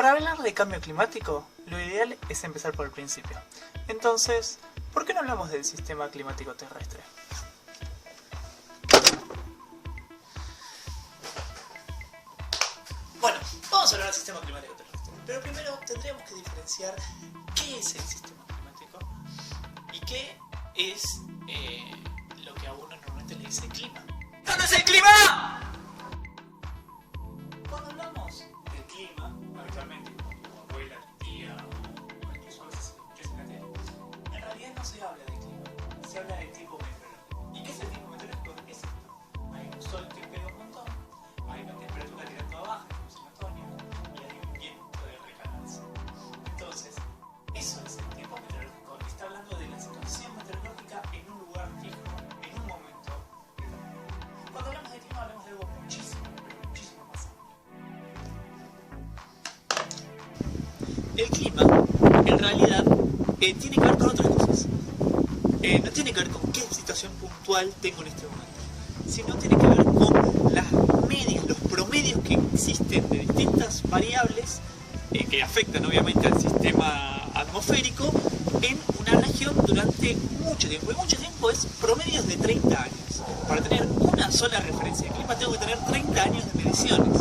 Para hablar de cambio climático, lo ideal es empezar por el principio. Entonces, ¿por qué no hablamos del sistema climático terrestre? Bueno, vamos a hablar del sistema climático terrestre. Pero primero tendríamos que diferenciar qué es el sistema climático y qué es lo que a uno normalmente le dice clima. ¿Dónde es el clima? Cuando hablamos del clima, habitualmente, como tu abuela, tu tía o incluso a veces escuchas en la tele, en realidad no se habla de clima, se habla de tipo meteorológico. ¿Y qué es el tipo meteorológico? Es esto. Hay un sol que pega un montón, hay una temperatura tirando a baja, como es en otoño, y hay un viento de recalarse. Entonces, eso es el tipo meteorológico. Está hablando de la situación meteorológica en un lugar fijo, en un momento determinado. Cuando hablamos de clima, hablamos de algo muchísimo, pero muchísimo más amplio. El clima, en realidad, tiene que ver con otras cosas. No tiene que ver con qué situación puntual tengo en este momento, sino tiene que ver con las medias, los promedios que existen de distintas variables que afectan obviamente al sistema atmosférico en una región durante mucho tiempo. Y mucho tiempo es promedios de 30 años. Para tener una sola referencia de clima tengo que tener 30 años de mediciones.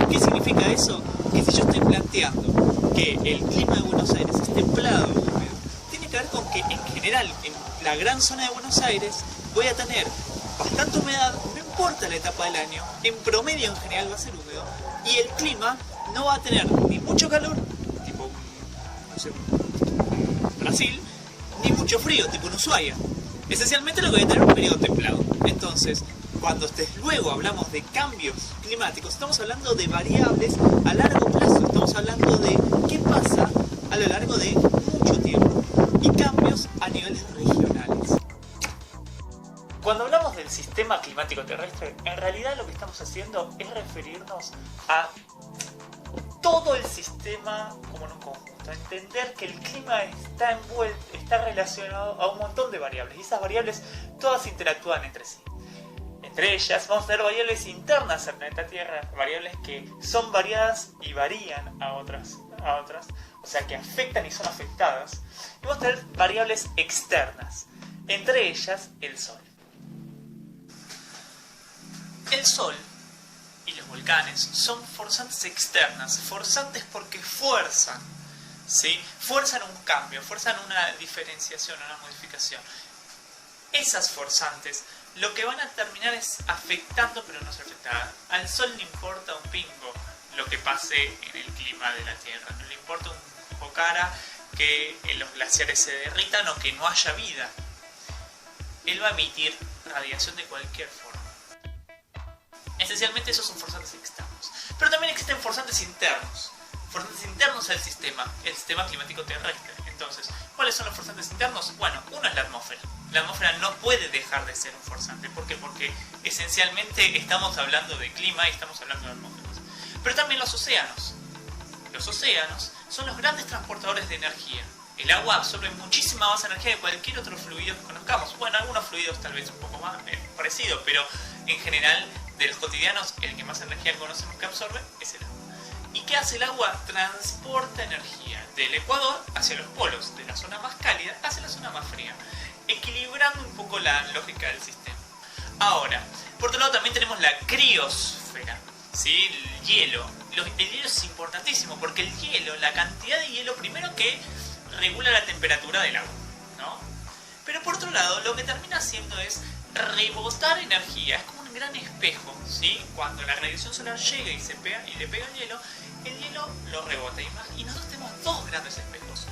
¿Qué significa eso? Que si yo estoy planteando que el clima de Buenos Aires es templado y húmedo, tiene que ver con que en general en la gran zona de Buenos Aires voy a tener bastante humedad, no importa la etapa del año, en promedio en general va a ser húmedo, y el clima no va a tener ni mucho calor, tipo no sé, Brasil, ni mucho frío, tipo en Ushuaia. Esencialmente lo que voy a tener es un periodo templado. Entonces, cuando luego hablamos de cambios climáticos, estamos hablando de variables a largo plazo, estamos hablando de qué pasa a lo largo de mucho tiempo y cambios a niveles regionales. Cuando hablamos del sistema climático terrestre, en realidad lo que estamos haciendo es referirnos a todo el sistema como en un conjunto, entender que el clima está relacionado a un montón de variables, y esas variables todas interactúan entre sí. Entre ellas vamos a tener variables internas al planeta Tierra, variables que son variadas y varían a otras, o sea que afectan y son afectadas. Y vamos a tener variables externas, entre ellas el Sol. El Sol y los volcanes son forzantes externas, forzantes porque fuerzan, ¿sí? Fuerzan un cambio, fuerzan una diferenciación, una modificación. Esas forzantes lo que van a terminar es afectando, pero no se afecta. Al Sol le importa un pingo lo que pase en el clima de la Tierra, no le importa un pocara que los glaciares se derritan o que no haya vida. Él va a emitir radiación de cualquier forma. Esencialmente esos son forzantes externos. Pero también existen forzantes internos. Forzantes internos al sistema, el sistema climático terrestre. Entonces, ¿cuáles son los forzantes internos? Bueno, uno es la atmósfera. La atmósfera no puede dejar de ser un forzante. ¿Por qué? Porque esencialmente estamos hablando de clima y estamos hablando de atmósferas. Pero también los océanos. Los océanos son los grandes transportadores de energía. El agua absorbe muchísima más energía que cualquier otro fluido que conozcamos. Bueno, algunos fluidos tal vez un poco más parecidos, pero en general de los cotidianos el que más energía conocemos que absorbe es el agua. ¿Y qué hace el agua? Transporta energía del ecuador hacia los polos, de la zona más cálida hacia la zona más fría, equilibrando un poco la lógica del sistema. Ahora, por otro lado también tenemos la criosfera, ¿sí? El hielo. El hielo es importantísimo porque el hielo, la cantidad de hielo, primero que regula la temperatura del agua, ¿no? Pero por otro lado, lo que termina haciendo es rebotar energía. Es como un gran espejo, ¿sí? Cuando la radiación solar llega y le pega al hielo, el hielo lo rebota. Y nosotros tenemos dos grandes espejos.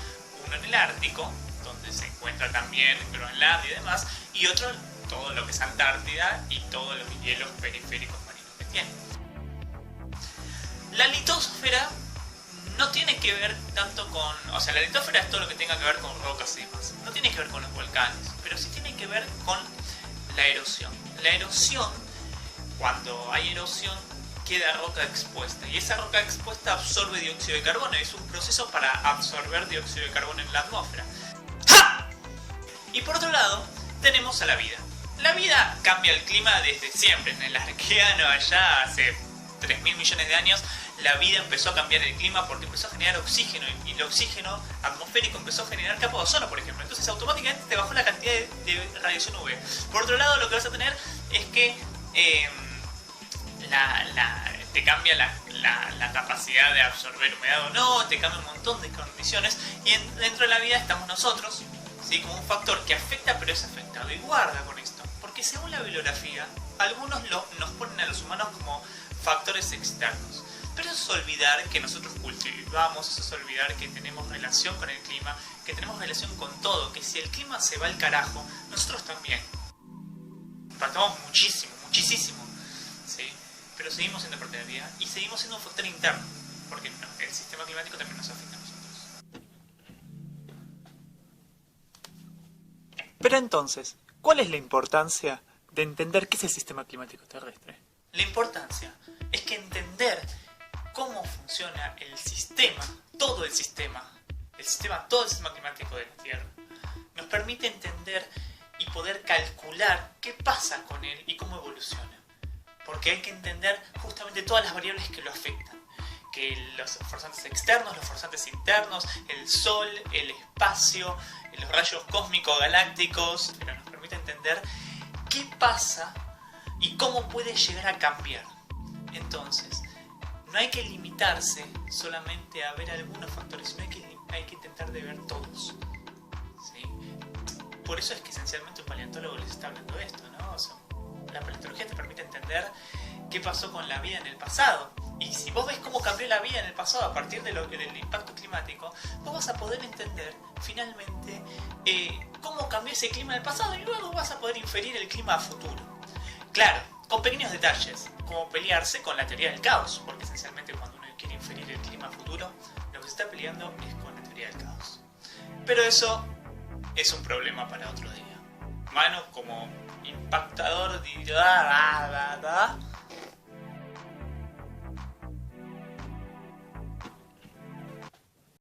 Uno en el Ártico, donde se encuentra también Groenlandia y demás, y otro todo lo que es Antártida y todos los hielos periféricos marinos que tiene. La litosfera no tiene que ver tanto con... O sea, la litosfera es todo lo que tenga que ver con rocas y demás. No tiene que ver con los volcanes, pero sí tiene que ver con la erosión. La erosión, cuando hay erosión, queda roca expuesta. Y esa roca expuesta absorbe dióxido de carbono. Es un proceso para absorber dióxido de carbono en la atmósfera. ¡Ja! Y por otro lado, tenemos a la vida. La vida cambia el clima desde siempre. En el Arqueano, allá hace 3.000 millones de años, la vida empezó a cambiar el clima porque empezó a generar oxígeno y el oxígeno atmosférico empezó a generar capa de ozono, por ejemplo. Entonces automáticamente te bajó la cantidad de radiación UV. Por otro lado, lo que vas a tener es que te cambia la capacidad de absorber humedad o no, te cambia un montón de condiciones, y dentro de la vida estamos nosotros, ¿sí? Como un factor que afecta pero es afectado. Y guarda con esto, porque según la bibliografía, algunos nos ponen a los humanos como factores externos. Pero eso es olvidar que nosotros cultivamos, eso es olvidar que tenemos relación con el clima, que tenemos relación con todo, que si el clima se va al carajo, nosotros también. Impactamos muchísimo, muchísimo, ¿sí? Pero seguimos siendo parte de la vida y seguimos siendo un factor interno, porque no, el sistema climático también nos afecta a nosotros. Pero entonces, ¿cuál es la importancia de entender qué es el sistema climático terrestre? La importancia es que entender cómo funciona el sistema, todo el sistema climático de la Tierra, nos permite entender y poder calcular qué pasa con él y cómo evoluciona. Porque hay que entender justamente todas las variables que lo afectan. Que los forzantes externos, los forzantes internos, el Sol, el espacio, los rayos cósmicos galácticos, pero nos permite entender qué pasa y cómo puede llegar a cambiar. Entonces, no hay que limitarse solamente a ver algunos factores, sino hay que intentar de ver todos, ¿sí? Por eso es que esencialmente un paleontólogo les está hablando de esto, ¿no? O sea, la paleontología te permite entender qué pasó con la vida en el pasado. Y si vos ves cómo cambió la vida en el pasado a partir del impacto climático, vos vas a poder entender finalmente cómo cambió ese clima en el pasado, y luego vas a poder inferir el clima a futuro. Claro, con pequeños detalles, como pelearse con la teoría del caos, porque esencialmente cuando uno quiere inferir el clima futuro, lo que se está peleando es con la teoría del caos. Pero eso es un problema para otro día. Manu, como impactador,